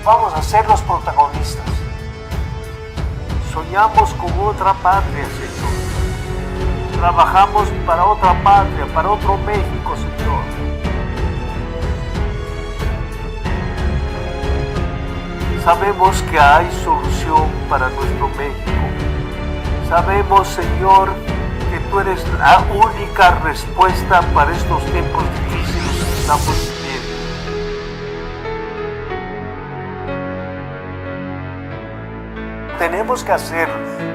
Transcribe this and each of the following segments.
vamos a ser los protagonistas. Soñamos con otra patria, Señor. Trabajamos para otra patria, para otro México, Señor. Sabemos que hay solución para nuestro México. Sabemos, Señor, que tú eres la única respuesta para estos tiempos difíciles que estamos viviendo. Tenemos que hacer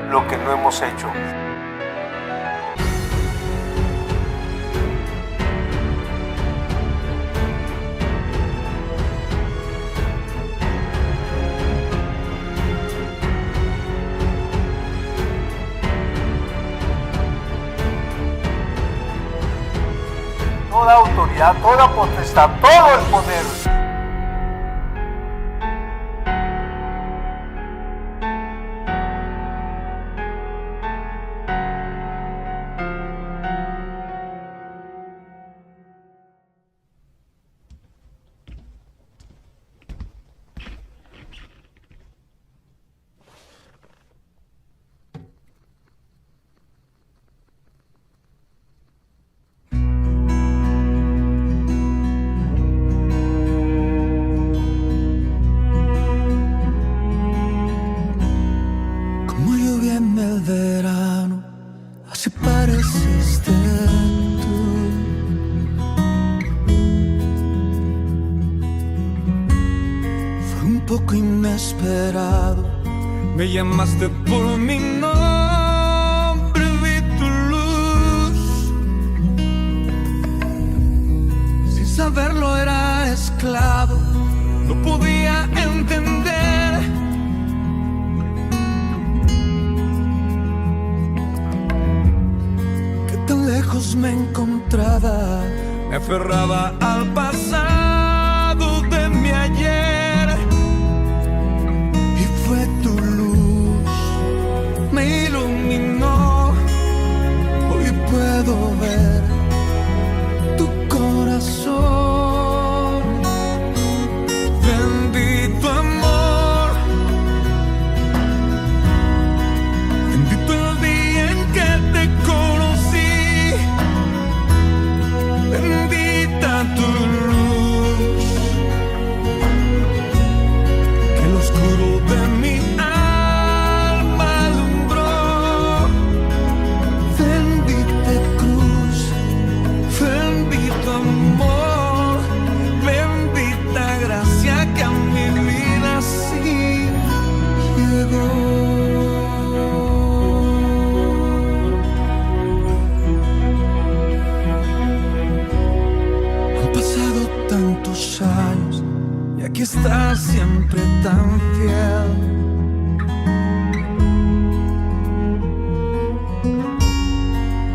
lo que no hemos hecho. Toda autoridad, toda potestad, todo el poder. Poco inesperado, me llamaste por mi nombre, vi tu luz. Sin saberlo era esclavo, no podía entender que tan lejos me encontraba. Me aferraba al pasado de mi ayer. Fue tu luz, me iluminó. Hoy puedo ver tu corazón. Bendito amor, bendito el día en que te conocí. Bendita tu luz, que el oscuro de mi alma alumbró. Bendita cruz, bendito amor, bendita gracia que a mi vida así llegó. Han pasado tantos años y aquí estás siempre tan fiel.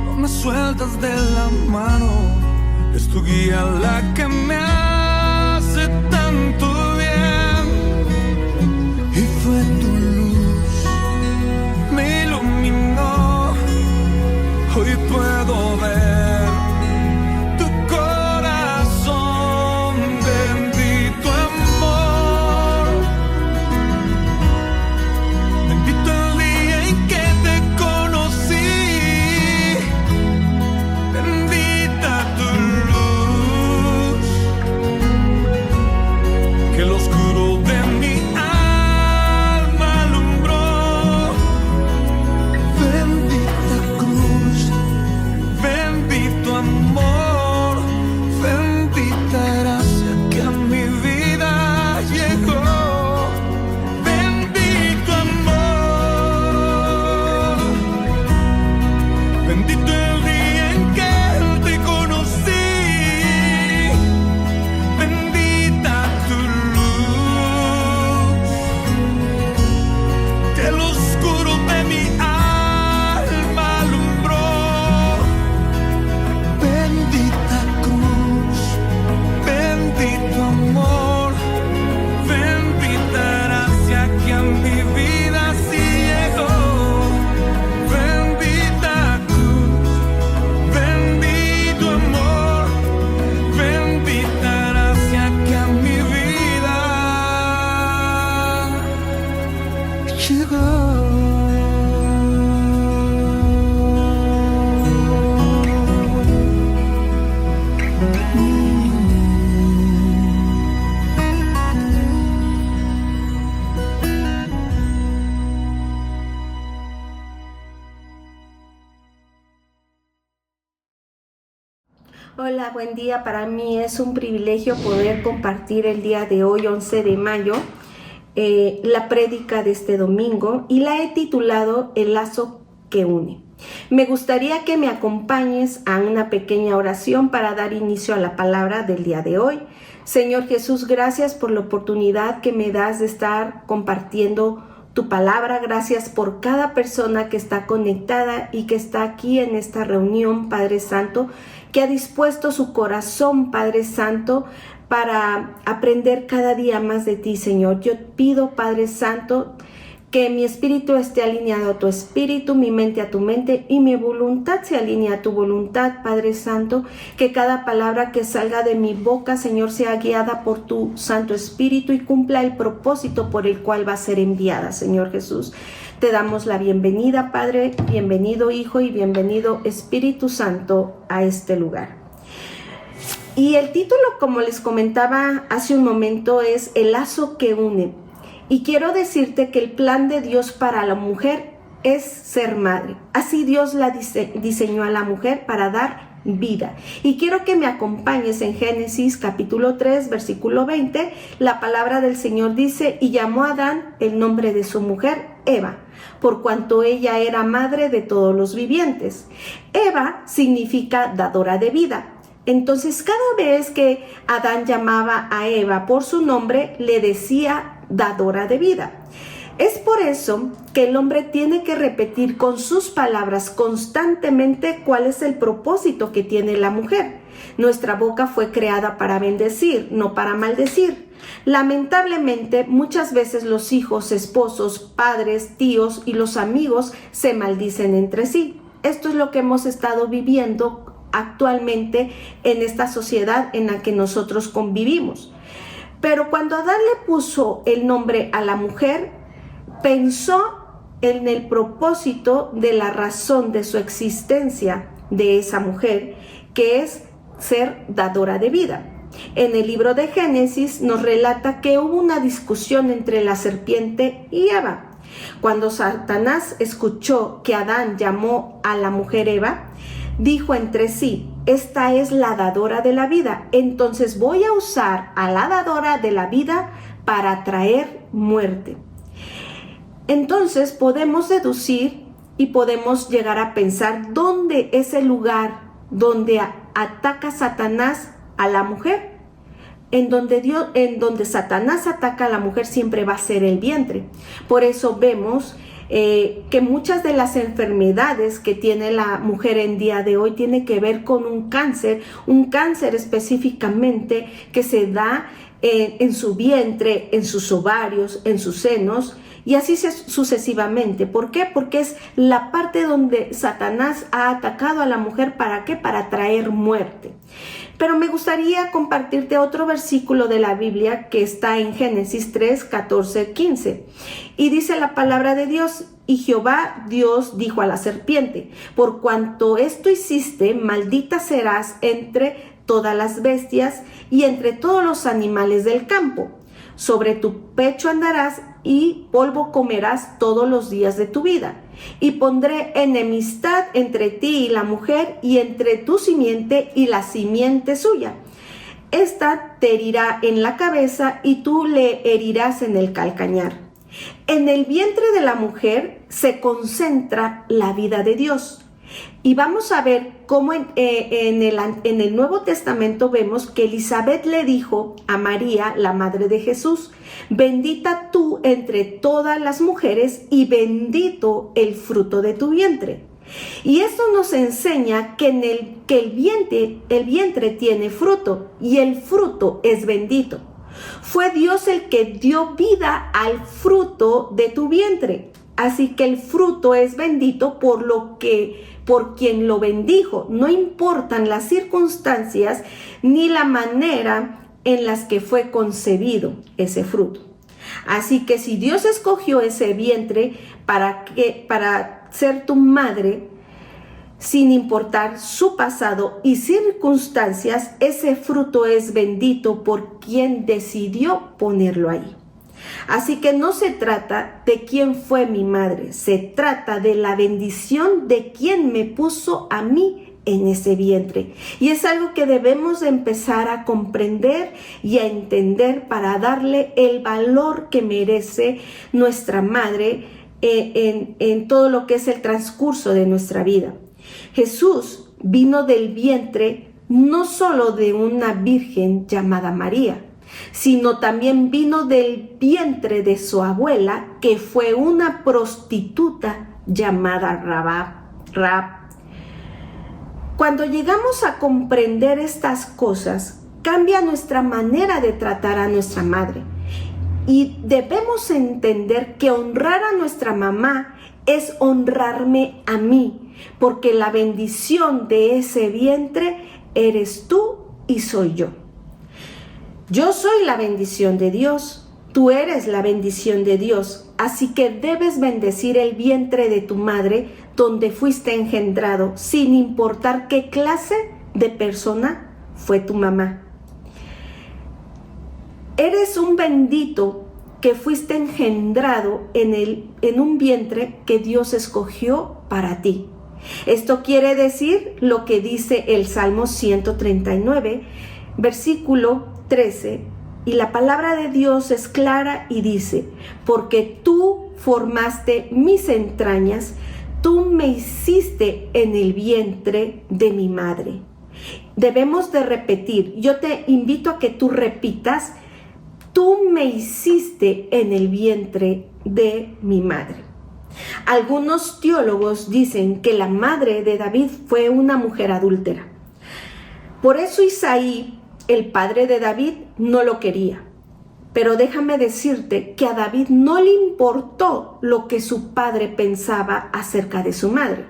No me sueltas de la mano, es tu guía la que me hace tanto bien. Y fue tu luz, me iluminó. Hoy puedo ver tu corazón. Bendito amor, bendito el día en que te conocí. Bendita tu luz, Hola, buen día. Para mí es un privilegio poder compartir el día de hoy, 11 de mayo, la prédica de este domingo, y la he titulado El lazo que une. Me gustaría que me acompañes a una pequeña oración para dar inicio a la palabra del día de hoy. Señor Jesús, gracias por la oportunidad que me das de estar compartiendo tu palabra. Gracias por cada persona que está conectada y que está aquí en esta reunión, Padre Santo, que ha dispuesto su corazón, Padre Santo, para aprender cada día más de ti, Señor. Yo pido, Padre Santo, que mi espíritu esté alineado a tu espíritu, mi mente a tu mente y mi voluntad se alinee a tu voluntad, Padre Santo. Que cada palabra que salga de mi boca, Señor, sea guiada por tu Santo Espíritu y cumpla el propósito por el cual va a ser enviada, Señor Jesús. Te damos la bienvenida, Padre, bienvenido Hijo y bienvenido Espíritu Santo a este lugar. Y el título, como les comentaba hace un momento, es El lazo que une. Y quiero decirte que el plan de Dios para la mujer es ser madre. Así Dios la diseñó a la mujer para dar vida. Y quiero que me acompañes en Génesis capítulo 3, versículo 20. La palabra del Señor dice: y llamó a Adán el nombre de su mujer Eva, por cuanto ella era madre de todos los vivientes. Eva significa dadora de vida. Entonces, cada vez que Adán llamaba a Eva por su nombre, le decía dadora de vida. Es por eso que el hombre tiene que repetir con sus palabras constantemente cuál es el propósito que tiene la mujer. Nuestra boca fue creada para bendecir, no para maldecir. Lamentablemente, muchas veces los hijos, esposos, padres, tíos y los amigos se maldicen entre sí. Esto es lo que hemos estado viviendo actualmente en esta sociedad en la que nosotros convivimos. Pero cuando Adán le puso el nombre a la mujer, pensó en el propósito de la razón de su existencia de esa mujer, que es ser dadora de vida. En el libro de Génesis nos relata que hubo una discusión entre la serpiente y Eva. Cuando Satanás escuchó que Adán llamó a la mujer Eva, dijo entre sí: esta es la dadora de la vida, entonces voy a usar a la dadora de la vida para traer muerte. Entonces podemos deducir y podemos llegar a pensar dónde es el lugar donde ataca Satanás a la mujer. En donde Satanás ataca a la mujer siempre va a ser el vientre. Por eso vemos que muchas de las enfermedades que tiene la mujer en día de hoy tiene que ver con un cáncer específicamente que se da en su vientre, en sus ovarios, en sus senos y así sucesivamente. ¿Por qué? Porque es la parte donde Satanás ha atacado a la mujer. ¿Para qué? Para traer muerte. Pero me gustaría compartirte otro versículo de la Biblia que está en Génesis 3, 14, 15. Y dice la palabra de Dios: y Jehová Dios dijo a la serpiente: por cuanto esto hiciste, maldita serás entre todas las bestias y entre todos los animales del campo. Sobre tu pecho andarás y polvo comerás todos los días de tu vida. Y pondré enemistad entre ti y la mujer, y entre tu simiente y la simiente suya. Esta te herirá en la cabeza y tú le herirás en el calcañar. En el vientre de la mujer se concentra la vida de Dios. Y vamos a ver cómo en el Nuevo Testamento vemos que Elizabeth le dijo a María, la madre de Jesús: bendita tú entre todas las mujeres y bendito el fruto de tu vientre. Y esto nos enseña que el vientre tiene fruto y el fruto es bendito. Fue Dios el que dio vida al fruto de tu vientre. Así que el fruto es bendito por quien lo bendijo. No importan las circunstancias ni la manera en las que fue concebido ese fruto. Así que si Dios escogió ese vientre para ser tu madre, sin importar su pasado y circunstancias, ese fruto es bendito por quien decidió ponerlo ahí. Así que no se trata de quién fue mi madre, se trata de la bendición de quien me puso a mí en ese vientre. Y es algo que debemos empezar a comprender y a entender para darle el valor que merece nuestra madre en todo lo que es el transcurso de nuestra vida. Jesús vino del vientre no solo de una virgen llamada María, sino también vino del vientre de su abuela, que fue una prostituta llamada Raab. Cuando llegamos a comprender estas cosas, cambia nuestra manera de tratar a nuestra madre. Y debemos entender que honrar a nuestra mamá es honrarme a mí, porque la bendición de ese vientre eres tú y soy yo. Yo soy la bendición de Dios, tú eres la bendición de Dios, así que debes bendecir el vientre de tu madre donde fuiste engendrado, sin importar qué clase de persona fue tu mamá. Eres un bendito que fuiste engendrado en un vientre que Dios escogió para ti. Esto quiere decir lo que dice el Salmo 139, versículo 13, y la palabra de Dios es clara y dice: porque tú formaste mis entrañas, tú me hiciste en el vientre de mi madre. Debemos de repetir, yo te invito a que tú repitas: tú me hiciste en el vientre de mi madre. Algunos teólogos dicen que la madre de David fue una mujer adúltera. Por eso Isaí, el padre de David, no lo quería. Pero déjame decirte que a David no le importó lo que su padre pensaba acerca de su madre.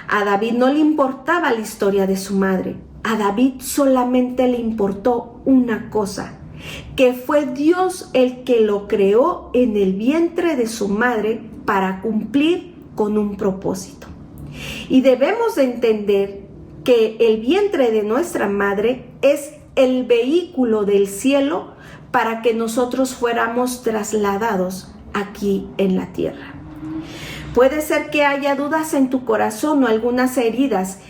A David no le importaba la historia de su madre. A David solamente le importó una cosa: que fue Dios el que lo creó en el vientre de su madre para cumplir con un propósito. Y debemos de entender que el vientre de nuestra madre es el vehículo del cielo para que nosotros fuéramos trasladados aquí en la tierra. Puede ser que haya dudas en tu corazón o algunas heridas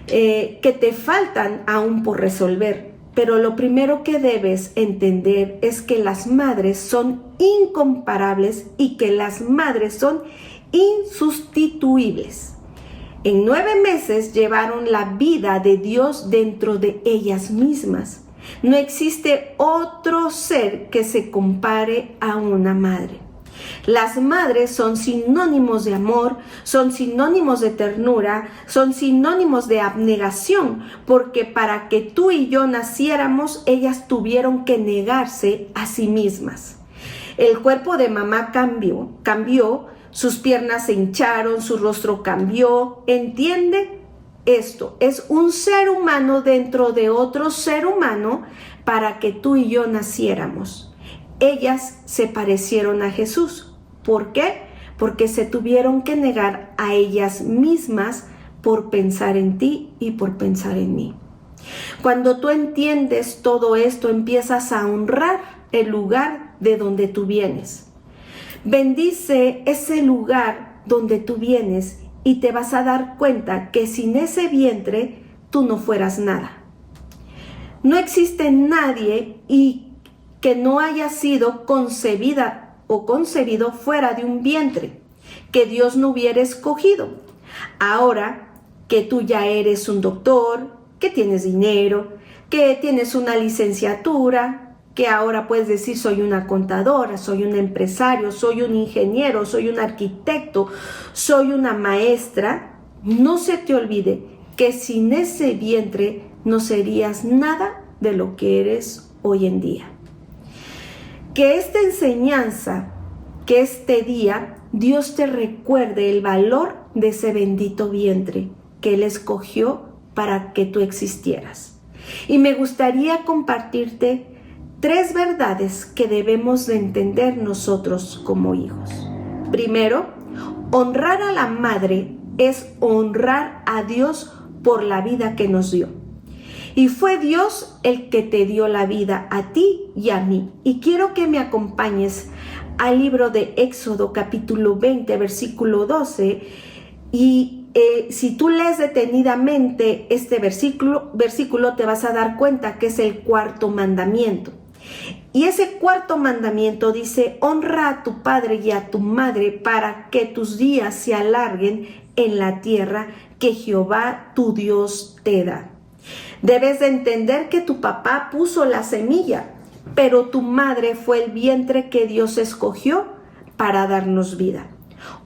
que te faltan aún por resolver. Pero lo primero que debes entender es que las madres son incomparables y que las madres son insustituibles. En 9 meses llevaron la vida de Dios dentro de ellas mismas. No existe otro ser que se compare a una madre. Las madres son sinónimos de amor, son sinónimos de ternura, son sinónimos de abnegación, porque para que tú y yo naciéramos, ellas tuvieron que negarse a sí mismas. El cuerpo de mamá cambió, sus piernas se hincharon, su rostro cambió. ¿Entiende esto? Es un ser humano dentro de otro ser humano para que tú y yo naciéramos. Ellas se parecieron a Jesús. ¿Por qué? Porque se tuvieron que negar a ellas mismas por pensar en ti y por pensar en mí. Cuando tú entiendes todo esto, empiezas a honrar el lugar de donde tú vienes. Bendice ese lugar donde tú vienes y te vas a dar cuenta que sin ese vientre tú no fueras nada. No existe nadie que no haya sido concebida o concebido fuera de un vientre, que Dios no hubiera escogido. Ahora que tú ya eres un doctor, que tienes dinero, que tienes una licenciatura, que ahora puedes decir soy una contadora, soy un empresario, soy un ingeniero, soy un arquitecto, soy una maestra, no se te olvide que sin ese vientre no serías nada de lo que eres hoy en día. Que esta enseñanza, que este día, Dios te recuerde el valor de ese bendito vientre que Él escogió para que tú existieras. Y me gustaría compartirte 3 verdades que debemos de entender nosotros como hijos. Primero, honrar a la madre es honrar a Dios por la vida que nos dio. Y fue Dios el que te dio la vida a ti y a mí. Y quiero que me acompañes al libro de Éxodo capítulo 20, versículo 12. Y si tú lees detenidamente este versículo, te vas a dar cuenta que es el cuarto mandamiento. Y ese cuarto mandamiento dice: honra a tu padre y a tu madre para que tus días se alarguen en la tierra que Jehová tu Dios te da. Debes de entender que tu papá puso la semilla, pero tu madre fue el vientre que Dios escogió para darnos vida.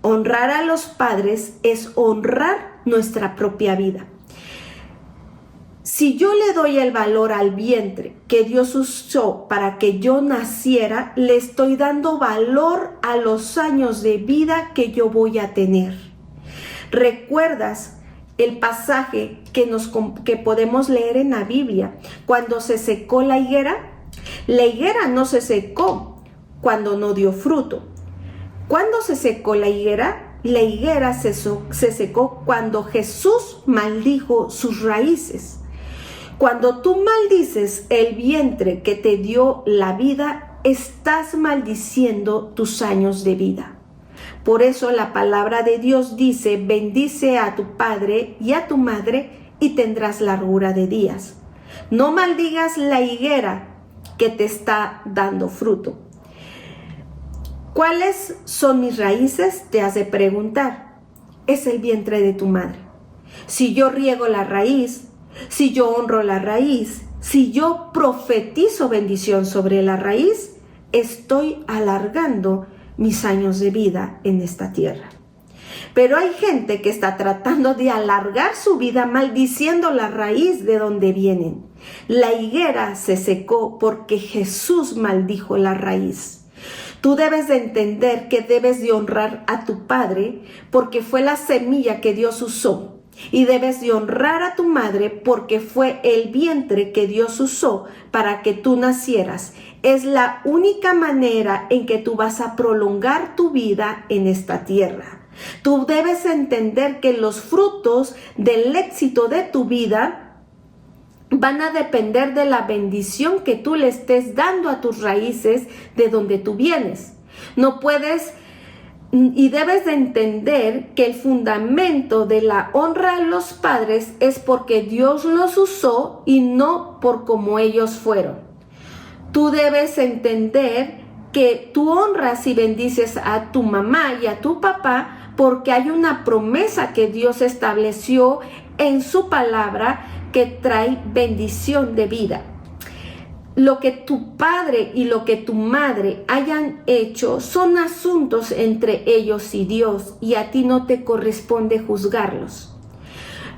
Honrar a los padres es honrar nuestra propia vida. Si yo le doy el valor al vientre que Dios usó para que yo naciera, le estoy dando valor a los años de vida que yo voy a tener. ¿Recuerdas el pasaje que podemos leer en la Biblia cuando se secó la higuera? La higuera no se secó cuando no dio fruto. ¿Cuándo se secó la higuera? La higuera se secó cuando Jesús maldijo sus raíces. Cuando tú maldices el vientre que te dio la vida, estás maldiciendo tus años de vida. Por eso la palabra de Dios dice: bendice a tu padre y a tu madre y tendrás largura de días. No maldigas la higuera que te está dando fruto. ¿Cuáles son mis raíces? Te has de preguntar. Es el vientre de tu madre. Si yo riego la raíz, si yo honro la raíz, si yo profetizo bendición sobre la raíz, estoy alargando mis años de vida en esta tierra. Pero hay gente que está tratando de alargar su vida maldiciendo la raíz de donde vienen. La higuera se secó porque Jesús maldijo la raíz. Tú debes de entender que debes de honrar a tu padre porque fue la semilla que Dios usó. Y debes de honrar a tu madre porque fue el vientre que Dios usó para que tú nacieras. Es la única manera en que tú vas a prolongar tu vida en esta tierra. Tú debes entender que los frutos del éxito de tu vida van a depender de la bendición que tú le estés dando a tus raíces de donde tú vienes. No puedes y debes de entender que el fundamento de la honra a los padres es porque Dios los usó y no por cómo ellos fueron. Tú debes entender que tú honras y bendices a tu mamá y a tu papá porque hay una promesa que Dios estableció en su palabra que trae bendición de vida. Lo que tu padre y lo que tu madre hayan hecho son asuntos entre ellos y Dios, y a ti no te corresponde juzgarlos.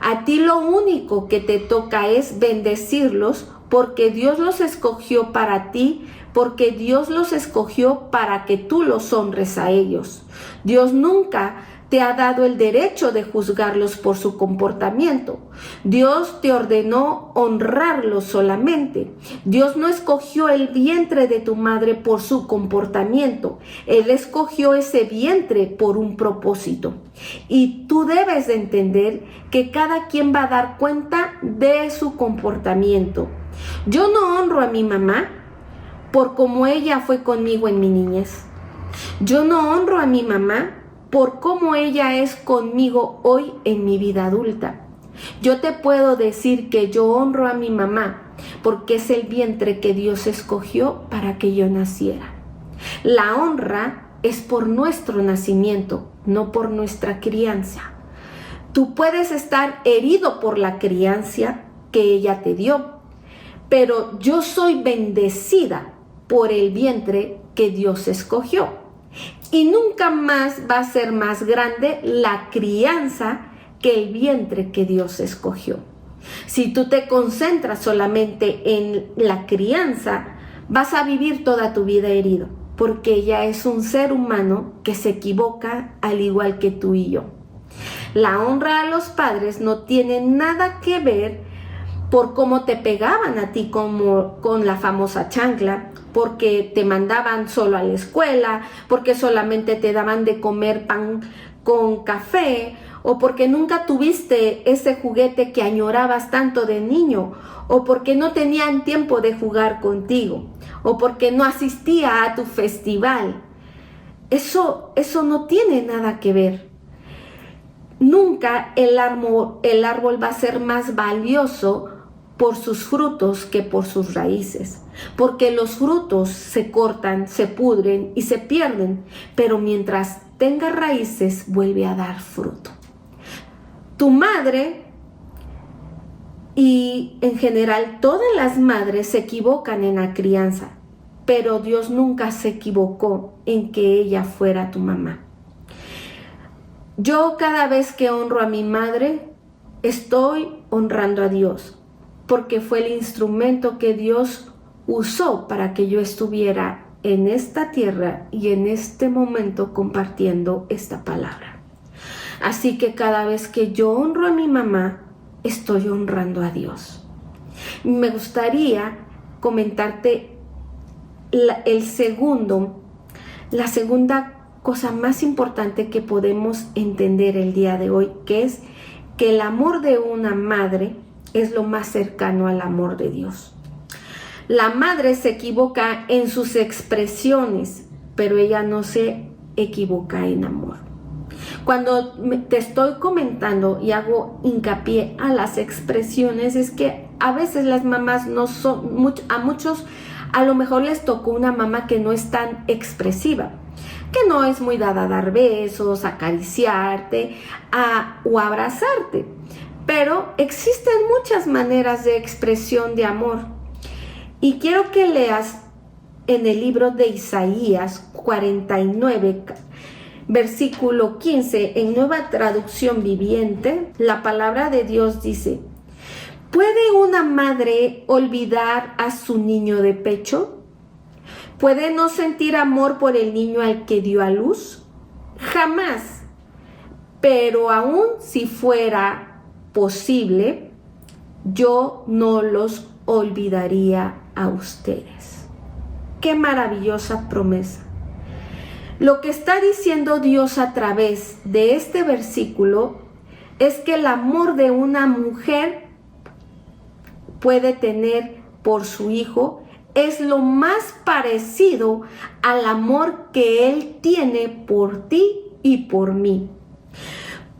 A ti lo único que te toca es bendecirlos porque Dios los escogió para ti, porque Dios los escogió para que tú los honres a ellos. Dios nunca te ha dado el derecho de juzgarlos por su comportamiento. Dios te ordenó honrarlos solamente. Dios no escogió el vientre de tu madre por su comportamiento. Él escogió ese vientre por un propósito. Y tú debes de entender que cada quien va a dar cuenta de su comportamiento. Yo no honro a mi mamá por cómo ella fue conmigo en mi niñez. Yo no honro a mi mamá por cómo ella es conmigo hoy en mi vida adulta. Yo te puedo decir que yo honro a mi mamá porque es el vientre que Dios escogió para que yo naciera. La honra es por nuestro nacimiento, no por nuestra crianza. Tú puedes estar herido por la crianza que ella te dio, pero yo soy bendecida por el vientre que Dios escogió. Y nunca más va a ser más grande la crianza que el vientre que Dios escogió. Si tú te concentras solamente en la crianza, vas a vivir toda tu vida herido, porque ella es un ser humano que se equivoca al igual que tú y yo. La honra a los padres no tiene nada que ver por cómo te pegaban a ti como con la famosa chancla, porque te mandaban solo a la escuela, porque solamente te daban de comer pan con café, o porque nunca tuviste ese juguete que añorabas tanto de niño, o porque no tenían tiempo de jugar contigo, o porque no asistía a tu festival. Eso no tiene nada que ver. nunca el árbol va a ser más valioso por sus frutos que por sus raíces, porque los frutos se cortan, se pudren y se pierden, pero mientras tenga raíces vuelve a dar fruto. Tu madre y en general todas las madres se equivocan en la crianza, pero Dios nunca se equivocó en que ella fuera tu mamá. Yo cada vez que honro a mi madre, estoy honrando a Dios, porque fue el instrumento que Dios usó para que yo estuviera en esta tierra y en este momento compartiendo esta palabra. Así que cada vez que yo honro a mi mamá, estoy honrando a Dios. Me gustaría comentarte la segunda cosa más importante que podemos entender el día de hoy, que es que el amor de una madre es lo más cercano al amor de Dios. La madre se equivoca en sus expresiones, pero ella no se equivoca en amor. Cuando te estoy comentando y hago hincapié a las expresiones, es que a veces las mamás no son, a muchos a lo mejor les tocó una mamá que no es tan expresiva, que no es muy dada a dar besos, a acariciarte o a abrazarte. Pero existen muchas maneras de expresión de amor. Y quiero que leas en el libro de Isaías 49, versículo 15, en Nueva Traducción Viviente, la palabra de Dios dice: ¿puede una madre olvidar a su niño de pecho? ¿Puede no sentir amor por el niño al que dio a luz? Jamás. Pero aun si fuera posible, yo no los olvidaría a ustedes. ¡Qué maravillosa promesa! Lo que está diciendo Dios a través de este versículo es que el amor de una mujer puede tener por su hijo es lo más parecido al amor que Él tiene por ti y por mí.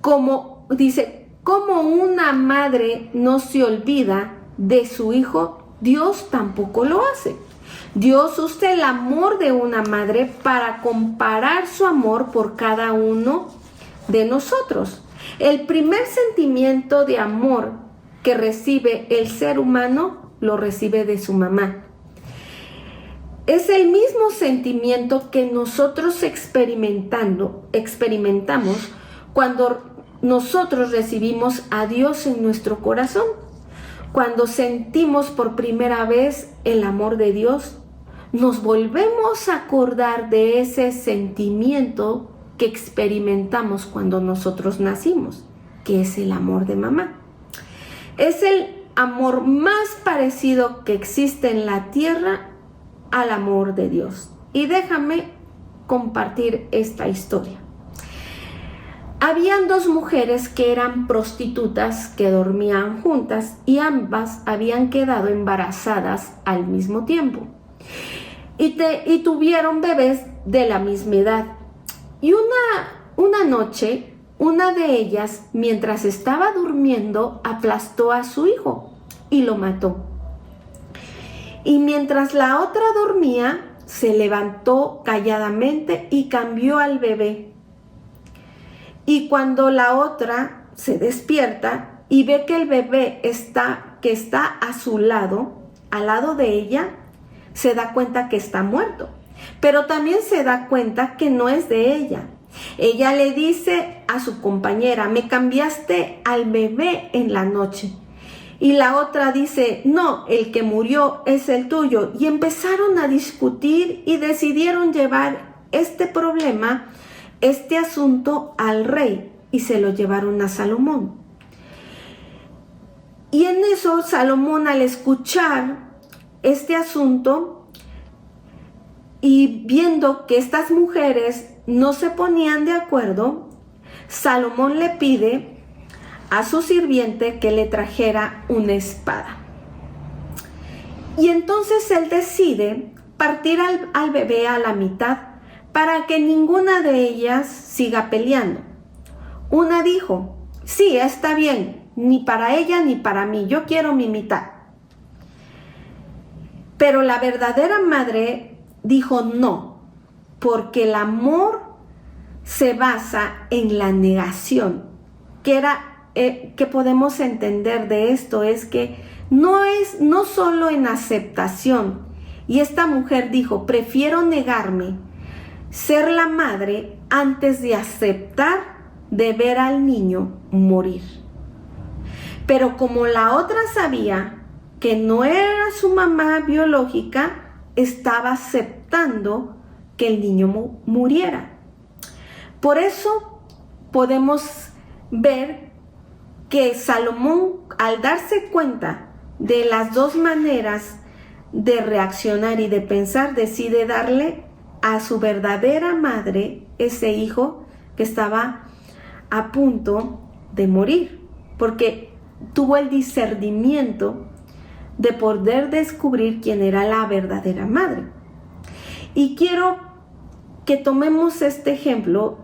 Como dice, como una madre no se olvida de su hijo, Dios tampoco lo hace. Dios usa el amor de una madre para comparar su amor por cada uno de nosotros. El primer sentimiento de amor que recibe el ser humano lo recibe de su mamá. Es el mismo sentimiento que nosotros experimentamos cuando nosotros recibimos a Dios en nuestro corazón. Cuando sentimos por primera vez el amor de Dios, nos volvemos a acordar de ese sentimiento que experimentamos cuando nosotros nacimos, que es el amor de mamá. Es el amor más parecido que existe en la tierra al amor de Dios. Y déjame compartir esta historia. Habían dos mujeres que eran prostitutas que dormían juntas y ambas habían quedado embarazadas al mismo tiempo y tuvieron bebés de la misma edad. Y una noche, una de ellas, mientras estaba durmiendo, aplastó a su hijo y lo mató. Y mientras la otra dormía, se levantó calladamente y cambió al bebé. Y cuando la otra se despierta y ve que el bebé está a su lado, al lado de ella, se da cuenta que está muerto. Pero también se da cuenta que no es de ella. Ella le dice a su compañera: me cambiaste al bebé en la noche. Y la otra dice: no, el que murió es el tuyo. Y empezaron a discutir y decidieron llevar este problema, este asunto al rey, y se lo llevaron a Salomón. Y en eso Salomón, al escuchar este asunto y viendo que estas mujeres no se ponían de acuerdo, Salomón le pide a su sirviente que le trajera una espada. Y entonces él decide partir al bebé a la mitad para que ninguna de ellas siga peleando. Una dijo, sí, está bien, ni para ella ni para mí, yo quiero mi mitad. Pero la verdadera madre dijo no, porque el amor se basa en la negación. Que podemos entender de esto es que no solo en aceptación. Y esta mujer dijo, prefiero negarme, ser la madre, antes de aceptar de ver al niño morir. Pero como la otra sabía que no era su mamá biológica, estaba aceptando que el niño muriera. Por eso podemos ver que Salomón, al darse cuenta de las dos maneras de reaccionar y de pensar, decide darle a su verdadera madre ese hijo que estaba a punto de morir, porque tuvo el discernimiento de poder descubrir quién era la verdadera madre. Y quiero que tomemos este ejemplo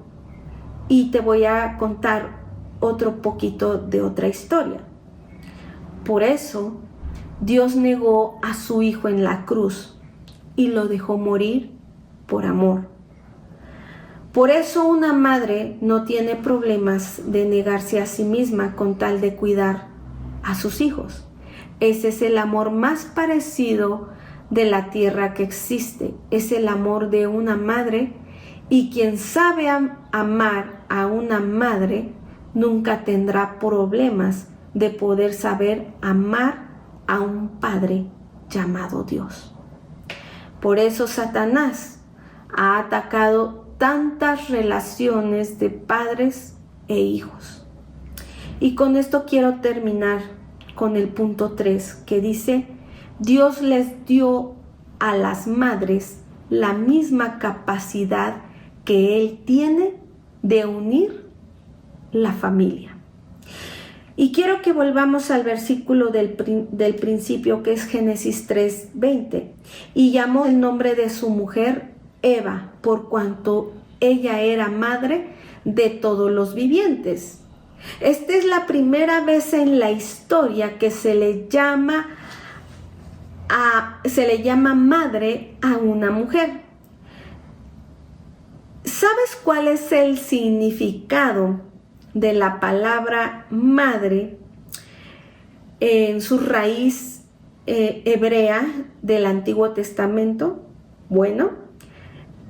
y te voy a contar otro poquito de otra historia. Por eso Dios negó a su hijo en la cruz y lo dejó morir por amor. Por eso una madre no tiene problemas de negarse a sí misma con tal de cuidar a sus hijos. Ese es el amor más parecido de la tierra que existe. Es el amor de una madre, y quien sabe amar a una madre nunca tendrá problemas de poder saber amar a un padre llamado Dios. Por eso Satanás ha atacado tantas relaciones de padres e hijos. Y con esto quiero terminar con el punto 3, que dice: Dios les dio a las madres la misma capacidad que Él tiene de unir la familia. Y quiero que volvamos al versículo del principio, que es Génesis 3:20. Y llamó el nombre de su mujer Eva, por cuanto ella era madre de todos los vivientes. Esta es la primera vez en la historia que se le llama madre a una mujer. ¿Sabes cuál es el significado de la palabra madre en su raíz hebrea del Antiguo Testamento? Bueno,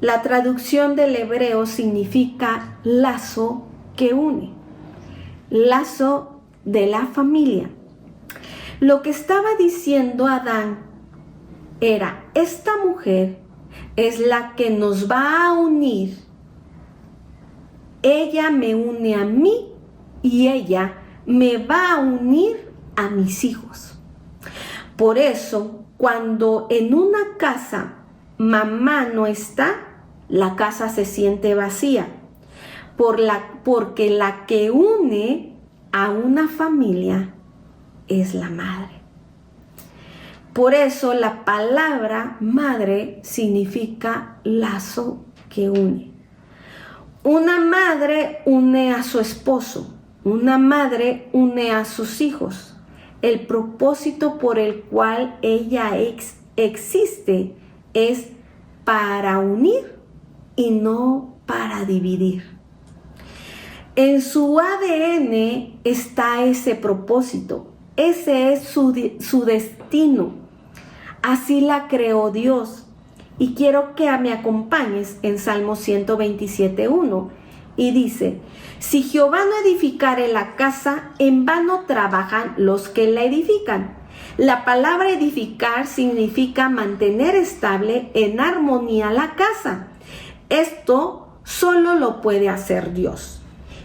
la traducción del hebreo significa lazo que une, lazo de la familia. Lo que estaba diciendo Adán era: esta mujer es la que nos va a unir. Ella me une a mí y ella me va a unir a mis hijos. Por eso, cuando en una casa mamá no está, la casa se siente vacía, porque la que une a una familia es la madre. Por eso la palabra madre significa lazo que une. Una madre une a su esposo, una madre une a sus hijos. El propósito por el cual ella existe es para unir y no para dividir. En su ADN está ese propósito, ese es su destino. Así la creó Dios. Y quiero que me acompañes en Salmo 127:1. Y dice: si Jehová no edificare la casa, en vano trabajan los que la edifican. La palabra edificar significa mantener estable, en armonía, la casa. Esto solo lo puede hacer Dios.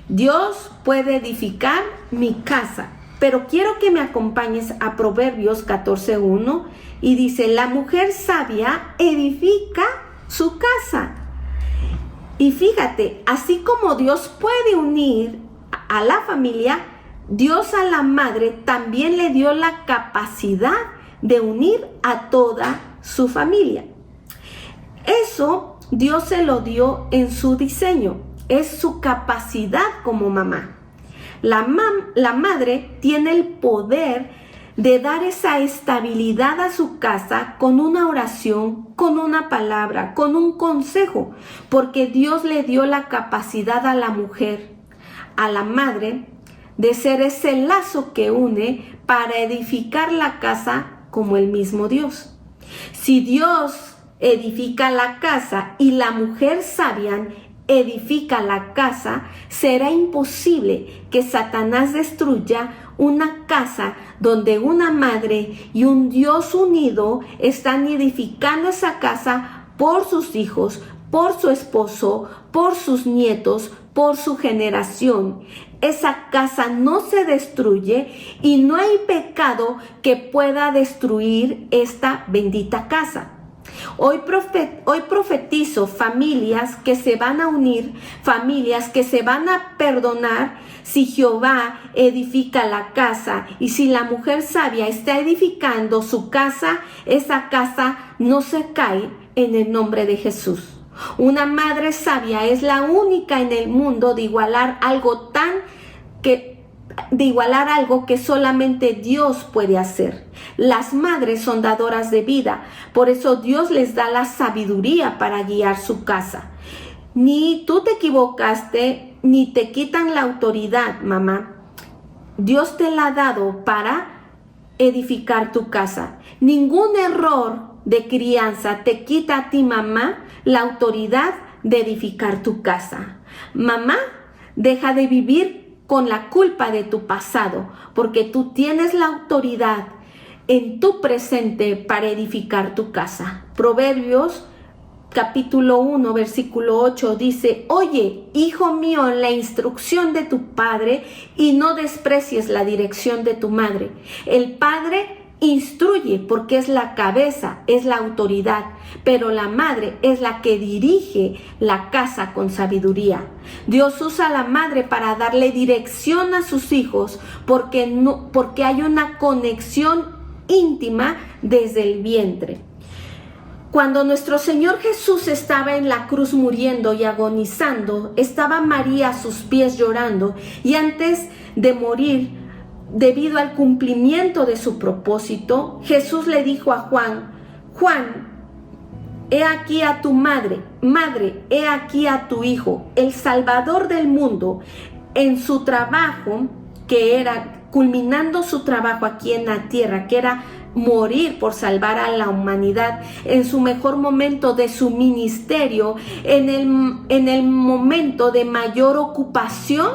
Dios puede edificar mi casa. Pero quiero que me acompañes a Proverbios 14:1 y dice: la mujer sabia edifica su casa. Y fíjate, así como Dios puede unir a la familia, Dios a la madre también le dio la capacidad de unir a toda su familia. Eso Dios se lo dio en su diseño. es su capacidad como mamá. La madre tiene el poder de dar esa estabilidad a su casa con una oración, con una palabra, con un consejo, porque Dios le dio la capacidad a la mujer, a la madre, de ser ese lazo que une para edificar la casa como el mismo Dios. Si Dios edifica la casa y la mujer sabia edifica la casa, será imposible que Satanás destruya una casa donde una madre y un Dios unido están edificando esa casa por sus hijos, por su esposo, por sus nietos, por su generación. Esa casa no se destruye y no hay pecado que pueda destruir esta bendita casa. Hoy profetizo familias que se van a unir, familias que se van a perdonar si Jehová edifica la casa, y si la mujer sabia está edificando su casa, esa casa no se cae en el nombre de Jesús. Una madre sabia es la única en el mundo de igualar algo que solamente Dios puede hacer. Las madres son dadoras de vida, por eso Dios les da la sabiduría para guiar su casa. Ni tú te equivocaste, ni te quitan la autoridad, mamá. Dios te la ha dado para edificar tu casa. Ningún error de crianza te quita a ti, mamá, la autoridad de edificar tu casa. Mamá, deja de vivir con la culpa de tu pasado, porque tú tienes la autoridad en tu presente para edificar tu casa. Proverbios capítulo 1, versículo 8 dice: oye, hijo mío, la instrucción de tu padre y no desprecies la dirección de tu madre. El padre instruye porque es la cabeza, es la autoridad, pero la madre es la que dirige la casa con sabiduría. Dios usa a la madre para darle dirección a sus hijos porque hay una conexión íntima desde el vientre. Cuando nuestro Señor Jesús estaba en la cruz muriendo y agonizando, estaba María a sus pies llorando, y antes de morir, debido al cumplimiento de su propósito, Jesús le dijo a Juan: Juan, he aquí a tu madre, he aquí a tu hijo. El Salvador del mundo, en su trabajo, que era culminando su trabajo aquí en la tierra, que era morir por salvar a la humanidad, en su mejor momento de su ministerio, en el momento de mayor ocupación,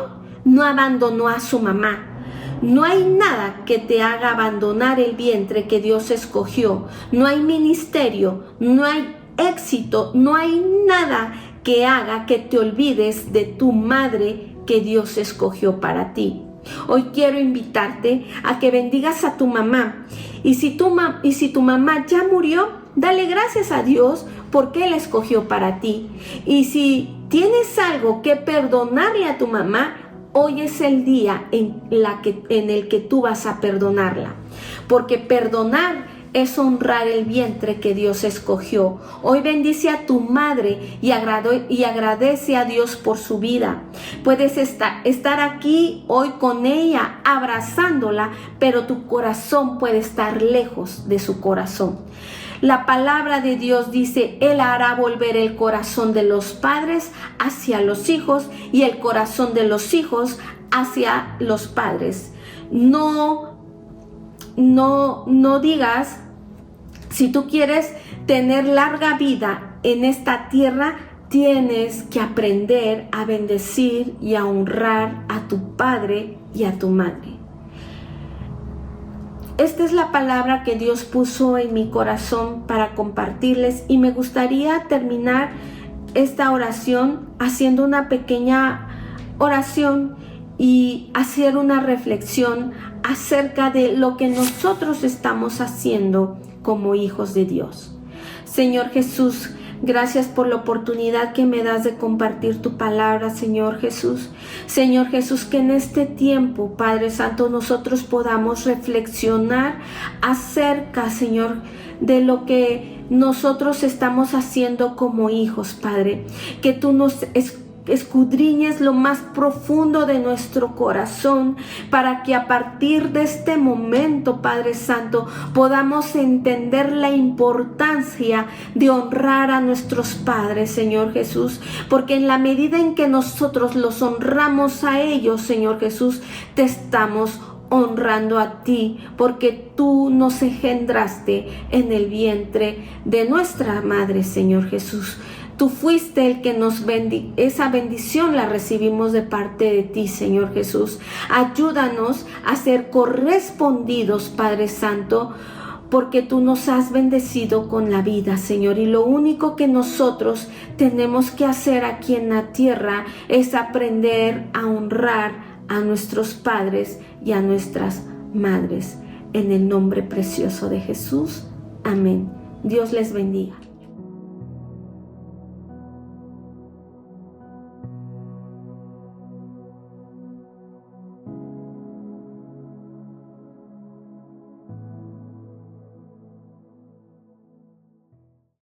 no abandonó a su mamá. No hay nada que te haga abandonar el vientre que Dios escogió. No hay ministerio, no hay éxito, no hay nada que haga que te olvides de tu madre que Dios escogió para ti. Hoy quiero invitarte a que bendigas a tu mamá. Y si tu mamá ya murió, dale gracias a Dios porque Él escogió para ti. Y si tienes algo que perdonarle a tu mamá, hoy es el día en el que tú vas a perdonarla. Porque perdonar es honrar el vientre que Dios escogió. Hoy bendice a tu madre y agradece a Dios por su vida. Puedes estar aquí hoy con ella, abrazándola, pero tu corazón puede estar lejos de su corazón. La palabra de Dios dice: Él hará volver el corazón de los padres hacia los hijos y el corazón de los hijos hacia los padres. No digas, si tú quieres tener larga vida en esta tierra, tienes que aprender a bendecir y a honrar a tu padre y a tu madre. Esta es la palabra que Dios puso en mi corazón para compartirles, y me gustaría terminar esta oración haciendo una pequeña oración y hacer una reflexión acerca de lo que nosotros estamos haciendo como hijos de Dios. Señor Jesús, gracias por la oportunidad que me das de compartir tu palabra, Señor Jesús. Señor Jesús, que en este tiempo, Padre Santo, nosotros podamos reflexionar acerca, Señor, de lo que nosotros estamos haciendo como hijos, Padre. Que tú nos escudriñes lo más profundo de nuestro corazón, para que a partir de este momento, Padre Santo, podamos entender la importancia de honrar a nuestros padres, Señor Jesús, porque en la medida en que nosotros los honramos a ellos, Señor Jesús, te estamos honrando a ti, porque tú nos engendraste en el vientre de nuestra madre, Señor Jesús. Tú fuiste el que nos esa bendición la recibimos de parte de ti, Señor Jesús. Ayúdanos a ser correspondidos, Padre Santo, porque tú nos has bendecido con la vida, Señor. Y lo único que nosotros tenemos que hacer aquí en la tierra es aprender a honrar a nuestros padres y a nuestras madres. En el nombre precioso de Jesús. Amén. Dios les bendiga.